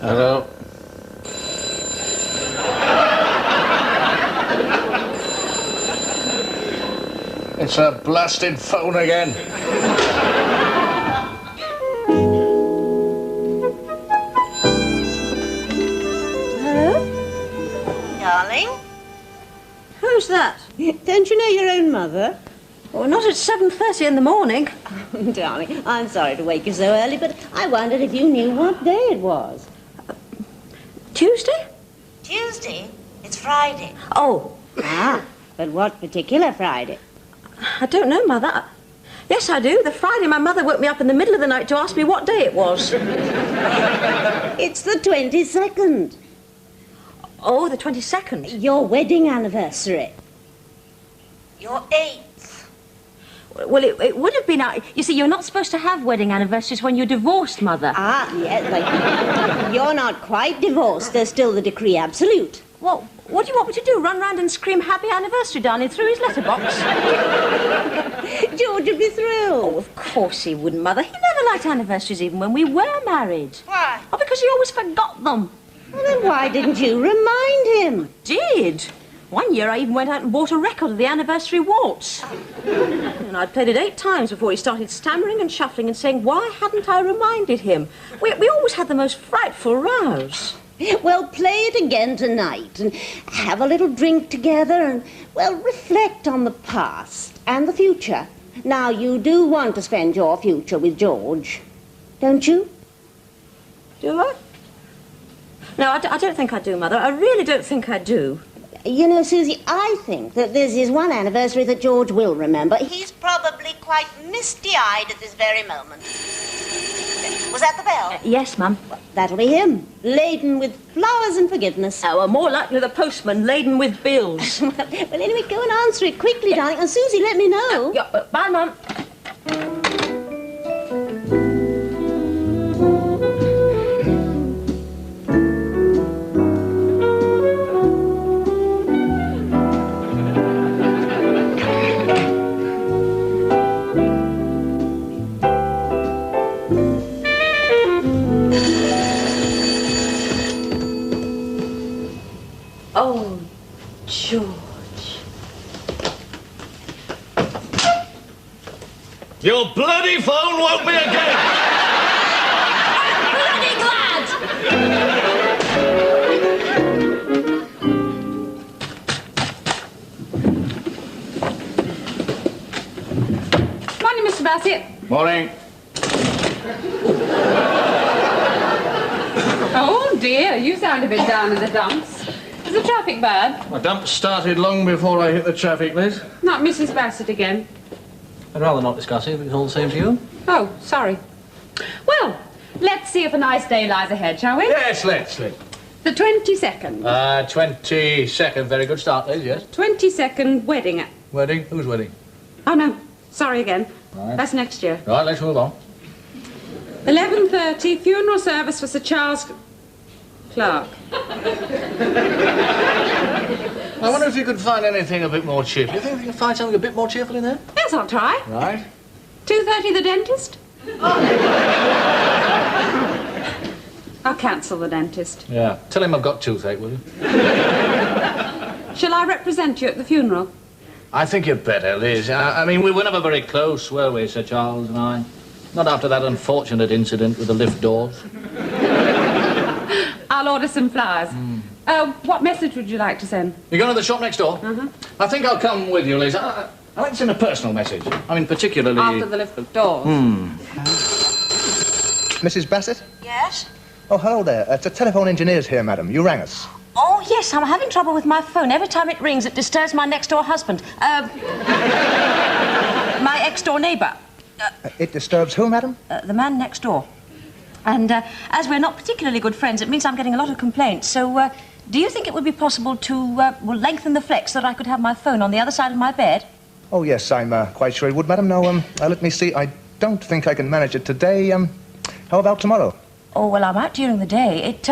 Hello. It's a blasted phone again. Hello? Darling? Who's that? Don't you know your own mother? Well, not at 7:30 in the morning. Darling, I'm sorry to wake you so early, but I wondered if you knew what day it was. Tuesday? Tuesday? It's Friday. Oh. Ah, but what particular Friday? I don't know, Mother. Yes, I do. The Friday my mother woke me up in the middle of the night to ask me what day it was. It's the 22nd. Oh, the 22nd? Your wedding anniversary. Your 8th. Well, it would have been... You see, you're not supposed to have wedding anniversaries when you're divorced, Mother. Ah, yes, but you're not quite divorced. There's still the decree absolute. Well, what do you want me to do? Run round and scream happy anniversary, darling, through his letterbox? George would be thrilled. Oh, of course he wouldn't, Mother. He never liked anniversaries even when we were married. Why? Oh, because he always forgot them. Well, then why didn't you remind him? Did. One year I even went out and bought a record of the anniversary waltz. And I'd played it 8 times before he started stammering and shuffling and saying, why hadn't I reminded him? We always had the most frightful rows. Well, play it again tonight and have a little drink together and, well, reflect on the past and the future. Now, you do want to spend your future with George, don't you? Do I? No, I don't think I do, Mother. I really don't think I do. You know, Susie, I think that this is one anniversary that George will remember. He's probably quite misty-eyed at this very moment. Was that the bell? Yes, Mum. Well, that'll be him, laden with flowers and forgiveness. Oh, well, more likely the postman laden with bills. Well, anyway, go and answer it quickly, darling. And Susie, let me know. Bye, Mum. Oh, George. Your bloody phone woke me again! I'm bloody glad! Morning, Mr. Bassett. Morning. Oh, dear, you sound a bit down in the dumps. Is the traffic bad? My dump started long before I hit the traffic, Liz. Not Mrs. Bassett again. I'd rather not discuss it if it's all the same to you. Oh, sorry. Well, let's see if a nice day lies ahead, shall we? Yes, let's. The 22nd. 22nd, very good start, Liz, yes. 22nd wedding. Wedding? Whose wedding? Oh, no, sorry again. Right. That's next year. Right, let's move on. 11:30, funeral service for Sir Charles Clark. I wonder if you could find anything a bit more cheerful. You think you can find something a bit more cheerful in there? Yes, I'll try. Right. 2:30, the dentist. I'll cancel the dentist. Yeah. Tell him I've got toothache, will you? Shall I represent you at the funeral? I think you'd better, Liz. I mean, we were never very close, were we, Sir Charles and I? Not after that unfortunate incident with the lift doors. I'll order some flowers. What message would you like to send? You going to the shop next door? Uh-huh. I think I'll come with you, Liz. I'd like to send a personal message. I mean, particularly... After the lift doors. Mrs. Bassett? Yes? Oh, hello there. It's a telephone engineers here, madam. You rang us. Oh, yes, I'm having trouble with my phone. Every time it rings, it disturbs my next-door husband. My ex-door neighbour. It disturbs who, madam? The man next door. And as we're not particularly good friends, it means I'm getting a lot of complaints. So, do you think it would be possible to lengthen the flex so that I could have my phone on the other side of my bed? Oh, yes, I'm quite sure it would, madam. Now, let me see. I don't think I can manage it today. How about tomorrow? Oh, well, I'm out during the day. It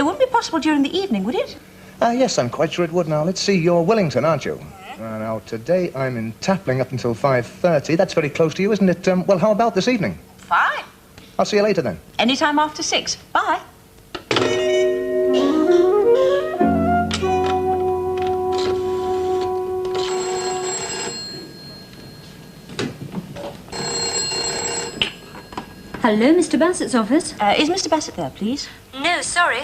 wouldn't be possible during the evening, would it? Yes, I'm quite sure it would. Now, let's see. You're Wellington, aren't you? Now, today I'm in Tapling up until 5:30. That's very close to you, isn't it? Well, how about this evening? Fine. I'll see you later, then. Any time after 6. Bye. Hello, Mr. Bassett's office. Is Mr. Bassett there, please? No, sorry.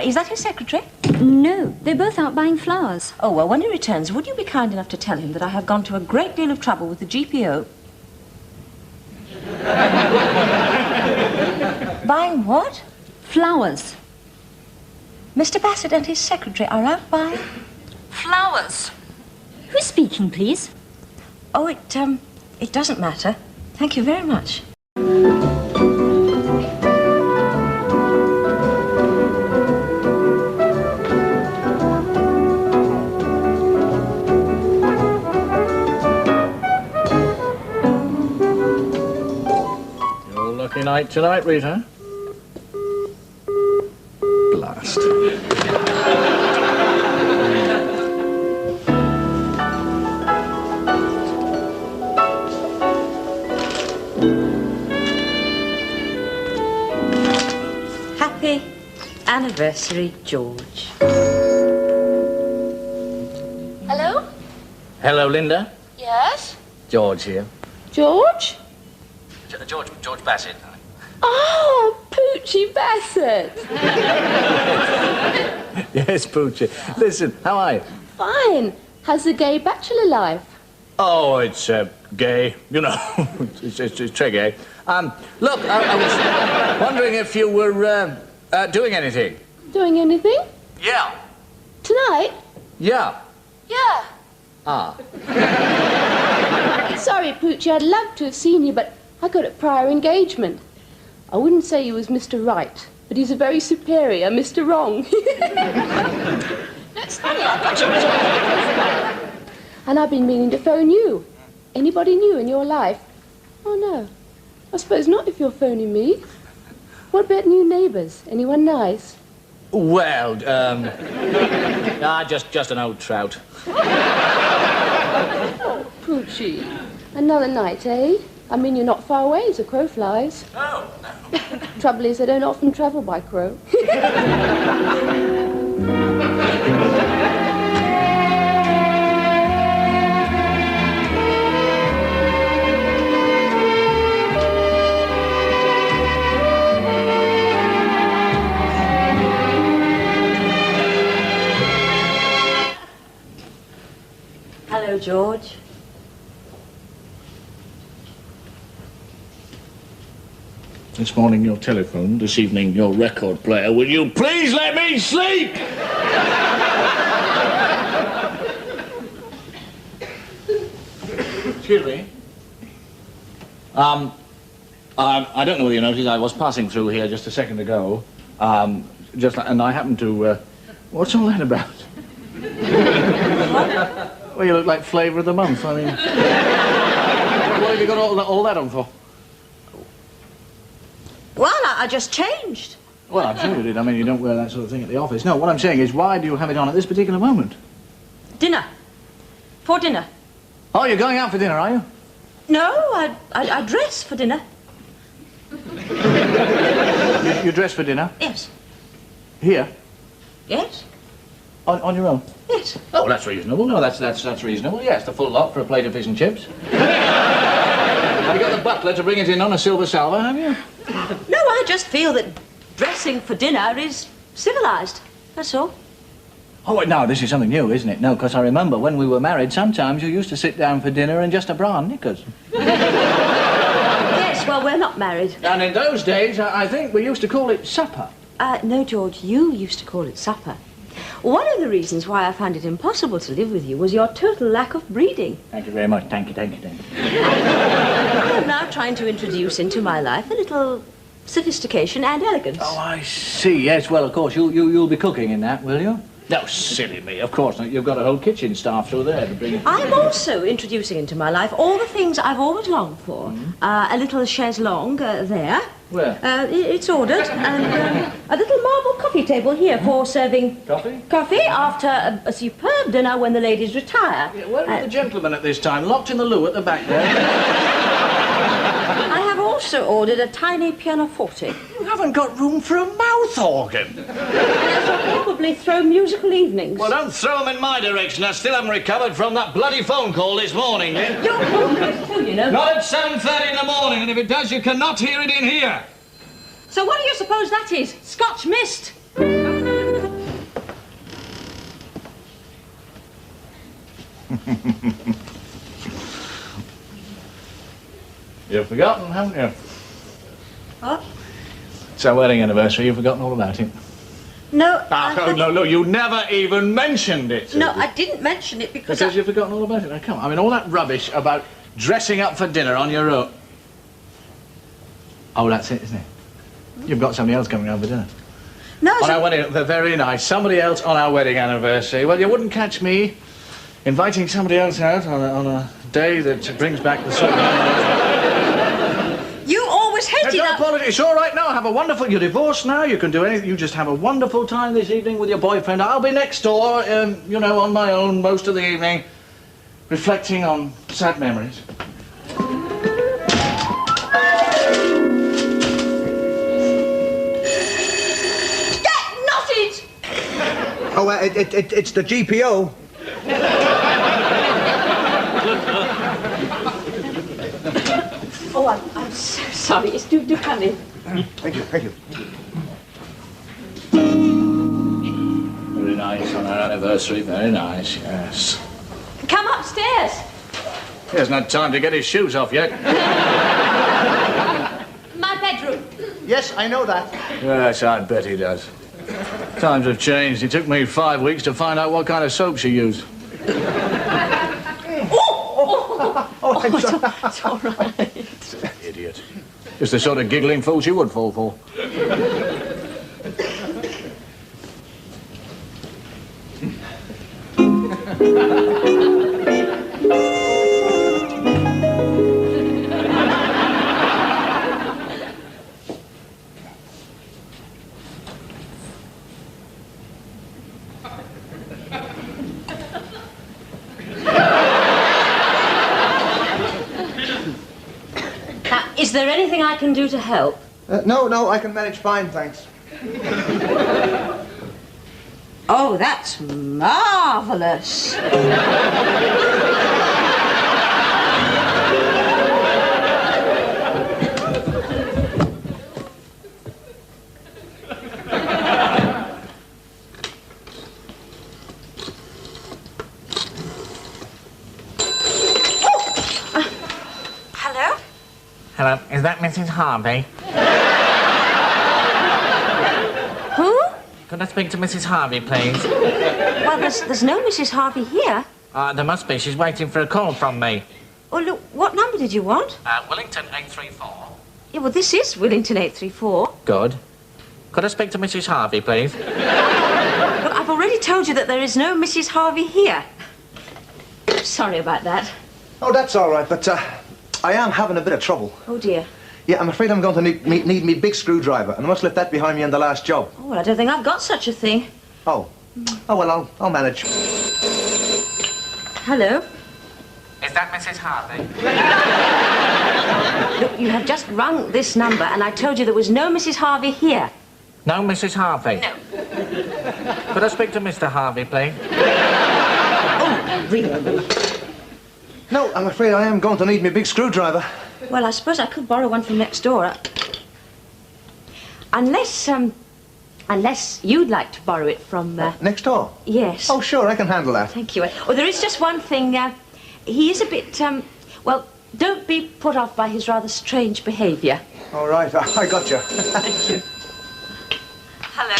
Is that his secretary? No, they're both out buying flowers. Oh, well, when he returns, would you be kind enough to tell him that I have gone to a great deal of trouble with the GPO? Buying what? Flowers. Mr. Bassett and his secretary are out buying? Flowers. Who's speaking, please? Oh, it doesn't matter. Thank you very much. Your lucky night tonight, Rita. Blast. Happy anniversary, George. Hello? Hello, Linda. Yes? George here. George? George Bassett. Oh, Poochie Bassett. Yes, Poochie. Listen, how are you? Fine. How's the gay bachelor life? Oh, it's gay. You know, it's très gay. Look, I was wondering if you were doing anything. Doing anything? Yeah. Tonight? Yeah. Yeah. Ah. Sorry, Poochie, I'd love to have seen you, but I got a prior engagement. I wouldn't say he was Mr. Right, but he's a very superior Mr. Wrong. That's funny, I got you. And I've been meaning to phone you. Anybody new in your life? Oh, no. I suppose not if you're phoning me. What about new neighbours? Anyone nice? Well, just an old trout. Oh, Poochie. Another night, eh? I mean, you're not far away as a crow flies. No. Trouble is, I don't often travel by crow. Hello, George. This morning your telephone, this evening your record player. Will you please let me sleep? Excuse me. I don't know whether you noticed, I was passing through here just a second ago. And I happened to, what's all that about? Well, you look like flavour of the month, I mean. What have you got all that on for? Well, I just changed. Well, I'm sure you did. I mean, you don't wear that sort of thing at the office. No, what I'm saying is, why do you have it on at this particular moment? Dinner. For dinner. Oh, you're going out for dinner, are you? No, I dress for dinner. You dress for dinner? Yes. Here? Yes. On your own? Yes. Oh, that's reasonable. No, that's reasonable. Yes, the full lot for a plate of fish and chips. Have you got the butler to bring it in on a silver salver, have you? No, I just feel that dressing for dinner is civilised. That's all. Oh, wait, no, this is something new, isn't it? No, because I remember when we were married, sometimes you used to sit down for dinner in just a bra and knickers. Yes, well, we're not married. And in those days, I think we used to call it supper. No, George, you used to call it supper. One of the reasons why I found it impossible to live with you was your total lack of breeding. Thank you very much. Thank you. I am now trying to introduce into my life a little sophistication and elegance. Oh, I see. Yes, well, of course, you'll be cooking in that, will you? No, silly me, of course not. You've got a whole kitchen staff through there to bring... I'm also introducing into my life all the things I've always longed for. Mm-hmm. A little chaise longue there. Where? It's ordered. And a little marble coffee table here for serving... Coffee? Coffee after a superb dinner when the ladies retire. Yeah, where are the gentlemen at this time? Locked in the loo at the back there. I have also ordered a tiny pianoforte. You haven't got room for a mouse mouth organ? Probably throw musical evenings. Well, don't throw them in my direction. I still haven't recovered from that bloody phone call this morning, Lynn. Your phone goes too, you know. Not at 7:30 in the morning, and if it does, you cannot hear it in here. So what do you suppose that is? Scotch mist? You've forgotten, haven't you? What? It's our wedding anniversary. You've forgotten all about it. No. No, you never even mentioned it. No, I didn't mention it because you've forgotten all about it. Now, come on. I mean, all that rubbish about dressing up for dinner on your own. Oh, that's it, isn't it? You've got somebody else coming over for dinner. No, on our wedding, they're very nice. Somebody else on our wedding anniversary. Well, you wouldn't catch me inviting somebody else out on a day that brings back the sort of... You always hated that. Apology. It's all right now. Have a wonderful... You're divorced now. You can do anything. You just have a wonderful time this evening with your boyfriend. I'll be next door, you know, on my own most of the evening, reflecting on sad memories. Oh, it's the GPO. Oh, I'm so sorry. It's do come in. Thank you, thank you. Very nice on our anniversary. Very nice, yes. Come upstairs. He hasn't had time to get his shoes off yet. My bedroom. Yes, I know that. Yes, I bet he does. Times have changed. It took me 5 weeks to find out what kind of soap she used. I'm sorry. It's all right. Idiot. Just the sort of giggling fool she would fall for. Is there anything I can do to help? No, I can manage fine, thanks. Oh, that's marvellous. Hello, is that Mrs. Harvey? Who? Could I speak to Mrs. Harvey, please? Well, there's no Mrs. Harvey here. There must be. She's waiting for a call from me. Oh, look, what number did you want? Wellington 834. Yeah, well, this is Wellington 834. Good. Could I speak to Mrs. Harvey, please? Well, I've already told you that there is no Mrs. Harvey here. Sorry about that. Oh, that's all right, but I am having a bit of trouble. Oh, dear. Yeah, I'm afraid I'm going to need me big screwdriver, and I must have left that behind me on the last job. Oh, well, I don't think I've got such a thing. Oh. Oh, well, I'll manage. Hello? Is that Mrs. Harvey? Look, you have just rung this number, and I told you there was no Mrs. Harvey here. No, Mrs. Harvey? No. Could I speak to Mr. Harvey, please? Oh, really? No, I'm afraid I am going to need me big screwdriver. Well, I suppose I could borrow one from next door. Unless you'd like to borrow it from... Next door? Yes. Oh, sure, I can handle that. Thank you. Oh, there is just one thing. He is a bit, well, don't be put off by his rather strange behaviour. All right, I got you. Thank you. Hello.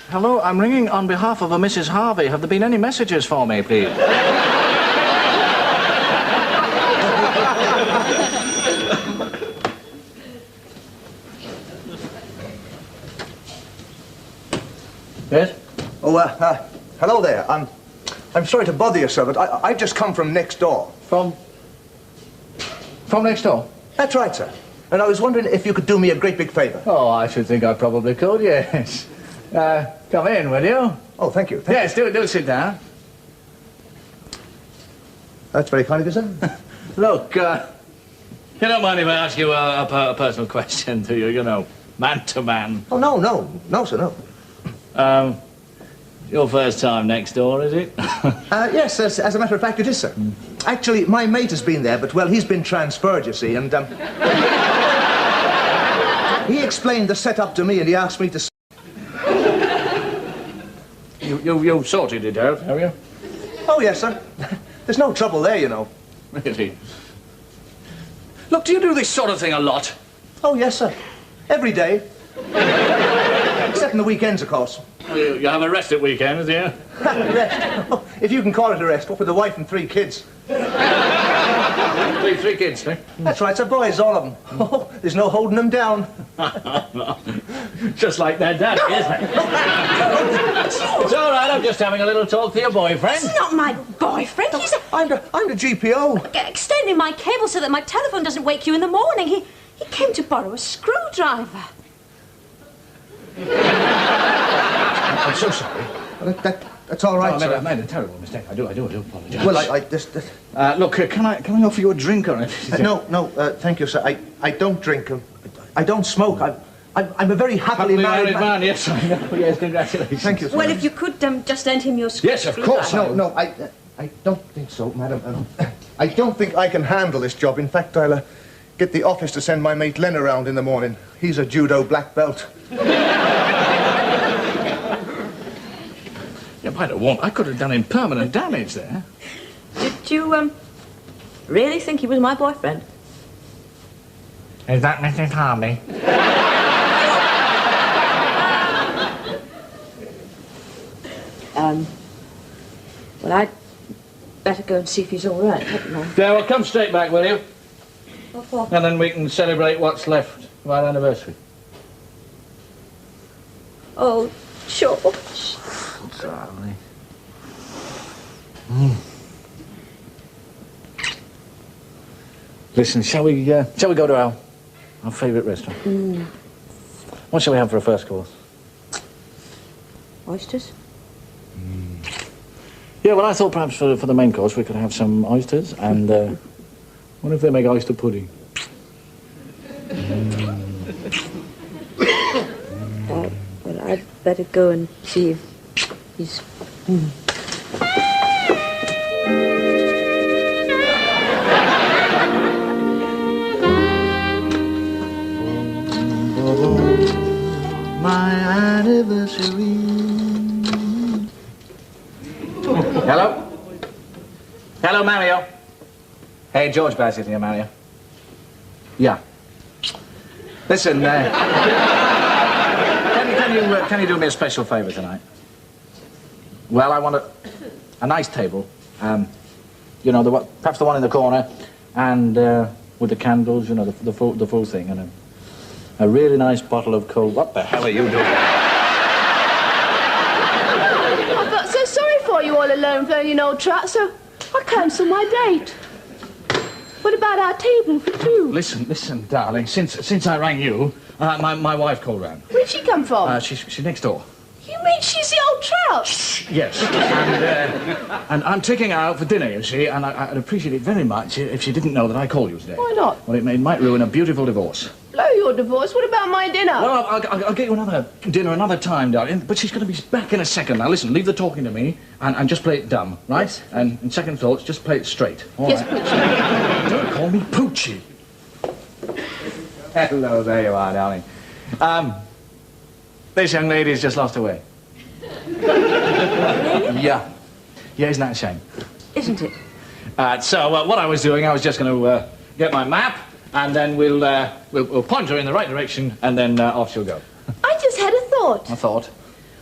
Hello, I'm ringing on behalf of a Mrs. Harvey. Have there been any messages for me, please? Yes? Oh, hello there. I'm sorry to bother you, sir, but I've just come from next door. From next door? That's right, sir. And I was wondering if you could do me a great big favour. Oh, I should think I probably could, yes. Come in, will you? Oh, thank you. Yes, do sit down. That's very kind of you, sir. Look, you don't mind if I ask you a personal question, do you? You know, Man to man. Oh, no, sir, no. Your first time next door, is it? Yes, as a matter of fact, it is, sir. Actually, my mate has been there, but, well, he's been transferred, you see, and, he explained the setup to me, and he asked me to... You sorted it out, have you? Oh, yes, sir. There's no trouble there, you know. Really? Look, do you do this sort of thing a lot? Oh, yes, sir. Every day. Except on the weekends, of course. Well, you have a rest at weekends, do you? Rest? Oh, if you can call it a rest. What with a wife and 3 kids? Three kids, eh? That's right, sir. Boys, all of them. Oh, there's no holding them down. Just like their daddy, isn't it? It's all right, I'm just having a little talk to your boyfriend. He's not my boyfriend. He's I'm the GPO. extending my cable so that my telephone doesn't wake you in the morning. He came to borrow a screwdriver. I'm so sorry. Well, that's all right, sir. I made a terrible mistake. I do apologise. Well, look, can I offer you a drink or anything? No, thank you, sir. I don't drink. I don't smoke. I'm a very happily married man. Yes, I know. Yes, congratulations. Thank you, sir. Well, if you could just lend him your screwdriver. Yes, of course. No, I don't think so, madam. I don't think I can handle this job. In fact, I'll get the office to send my mate Len around in the morning. He's a judo black belt. Yeah, I don't want. I could have done him permanent damage there. Did you, really think he was my boyfriend? Is that Mrs. Harvey? Well, I'd better go and see if he's all right, hadn't I? Yeah, well, come straight back, will you? What for? And then we can celebrate what's left of our anniversary. Oh, sure. Darling. Listen, shall we go to our favourite restaurant? What shall we have for a first course? Oysters? Yeah, well, I thought perhaps for the main course we could have some oysters and, what if they make oyster pudding? Well, I'd better go and see if he's... My anniversary. Hello? Hello, Mario. Hey, George Bassett here, Mario. Yeah. Listen, can you do me a special favour tonight? Well, I want a nice table. You know, perhaps the one in the corner, and with the candles, you know, the full thing, and a really nice bottle of cold... What the hell are you doing? I felt so sorry for you all alone phoning old Trot, so I cancelled my date. What about our table for 2? Listen, darling. Since I rang you, my wife called round. Where'd she come from? She's next door. You mean she's the old Trout? Yes. And I'm taking her out for dinner, you see, and I'd appreciate it very much if she didn't know that I called you today. Why not? Well, it might ruin a beautiful divorce. Blow your divorce. What about my dinner? Well, I'll get you another dinner another time, darling, but she's going to be back in a second. Now, listen, leave the talking to me and just play it dumb, right? Yes. And in second thoughts, just play it straight. All yes, right? Poochie. Don't call me Poochie. Hello, there you are, darling. This young lady's just lost her way. Yeah, isn't that a shame? Isn't it? So what I was doing, I was just going to get my map, and then we'll point her in the right direction, and then off she'll go. I just had a thought. A thought?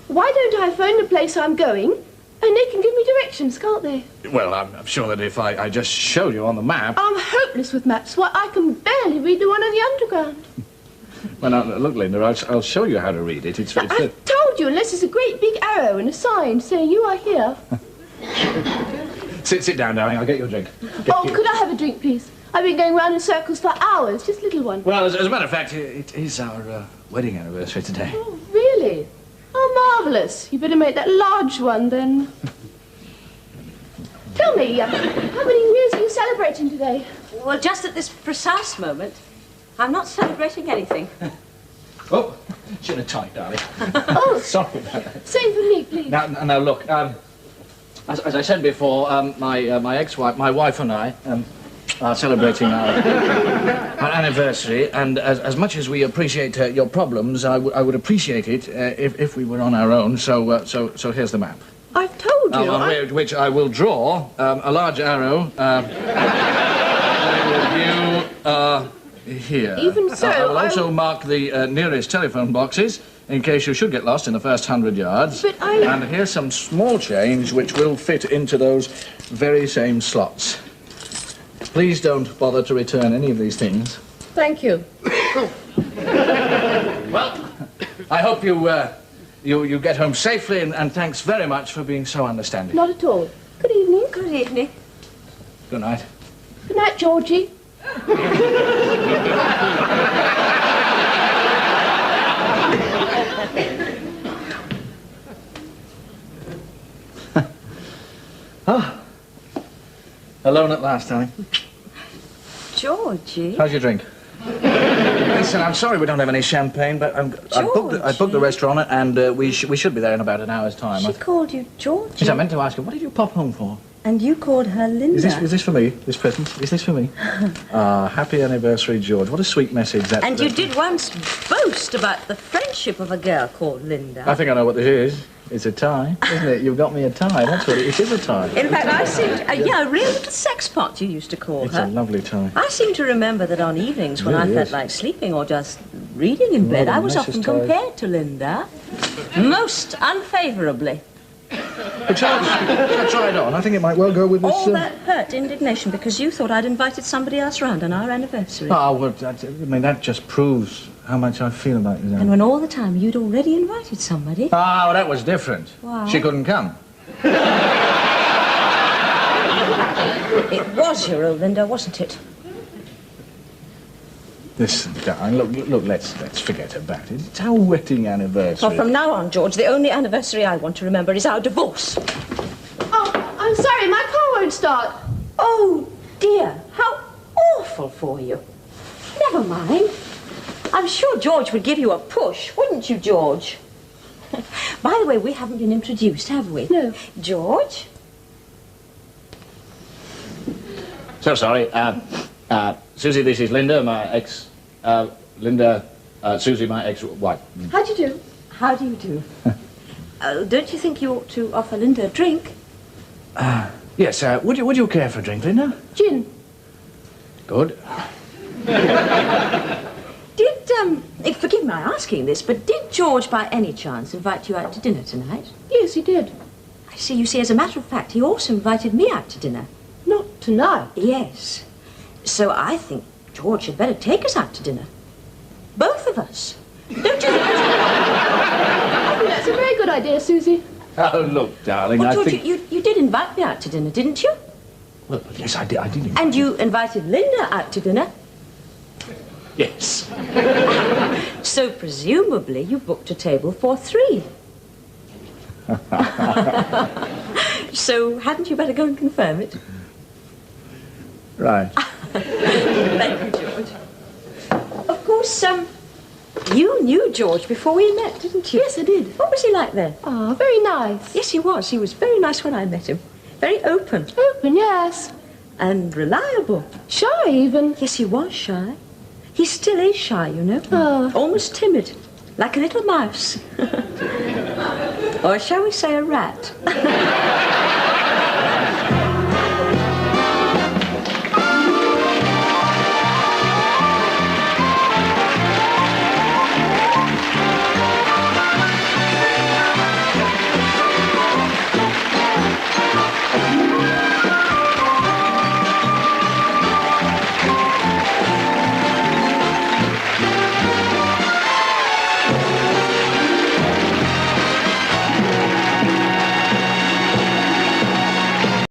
Why don't I phone the place I'm going, and they can give me directions, can't they? Well, I'm sure that if I just showed you on the map... I'm hopeless with maps. Why, I can barely read the one on the underground. Well, now, look, Linda, I'll show you how to read it. It's I told you, unless there's a great big arrow and a sign saying you are here. Sit down, darling. I'll get you a drink. Could I have a drink, please? I've been going round in circles for hours, just a little one. Well, as a matter of fact, it is our wedding anniversary today. Oh, really? Oh, marvellous. You better make that large one, then. Tell me, how many years are you celebrating today? Well, just at this precise moment, I'm not celebrating anything. Oh, it's in a tight, darling. Oh, Sorry about that. same for me, please. Now look, as I said before, my ex-wife, my wife and I, are celebrating our anniversary, and as much as we appreciate your problems, I would appreciate it if we were on our own. So here's the map. I've told you. On which I will draw a large arrow. You here. Even so, I will also mark the nearest telephone boxes in case you should get lost in the first 100 yards. But And here's some small change which will fit into those very same slots. Please don't bother to return any of these things. Thank you. Well, I hope you get home safely, and thanks very much for being so understanding. Not at all. Good evening. Good evening. Good night. Good night, Georgie. Alone at last, darling. Georgie. How's your drink? Listen, I'm sorry we don't have any champagne, but I booked the restaurant, and we should be there in about an hour's time. She called you Georgie. Yes, I meant to ask her, what did you pop home for? And you called her Linda. Is this for me? This present? Is this for me? Happy anniversary, George. What a sweet message that. And you did once boast about the friendship of a girl called Linda. I think I know what this is. It's a tie, isn't it? You've got me a tie. That's what it is. It is a tie. In fact, I seem to, a real little sex pot you used to call It's her. a lovely tie. I seem to remember that on evenings when Really I felt is. like sleeping or just reading in bed, the I was nicest often ties. compared to Linda. Most unfavourably. Try it on. I think it might well go with this. All that hurt indignation because you thought I'd invited somebody else round on our anniversary. Oh, well, that just proves how much I feel about you. And when all the time you'd already invited somebody. Oh, well, that was different. Why? She couldn't come. It was your old Linda, wasn't it? Listen, darling, look, let's forget about it. It's our wedding anniversary. Well, from now on, George, the only anniversary I want to remember is our divorce. Oh, I'm sorry, my car won't start. Oh, dear, how awful for you. Never mind. I'm sure George would give you a push, wouldn't you, George? By the way, we haven't been introduced, have we? No. George? So sorry. Susie, this is Linda, my ex... Susie, my ex-wife. How do you do? How do you do? Don't you think you ought to offer Linda a drink? Yes, would you care for a drink, Linda? Gin. Good. Forgive my asking this, but did George by any chance invite you out to dinner tonight? Yes, he did. I see, you see, as a matter of fact, he also invited me out to dinner. Not tonight. Yes. So I think George had better take us out to dinner. Both of us. Don't you think I think that's a very good idea, Susie. Oh, look, darling, Well, I George, think... you did invite me out to dinner, didn't you? Well, yes, I did. And you invited Linda out to dinner. Yes. So presumably you booked a table for 3. So hadn't you better go and confirm it? Right. Thank you, George. Of course, you knew George before we met, didn't you? Yes, I did. What was he like then? Oh, very nice. Yes, he was. He was very nice when I met him. Very open. Open, yes. And reliable. Shy, even. Yes, he was shy. He still is shy, you know. Oh. Almost timid. Like a little mouse. Or shall we say a rat?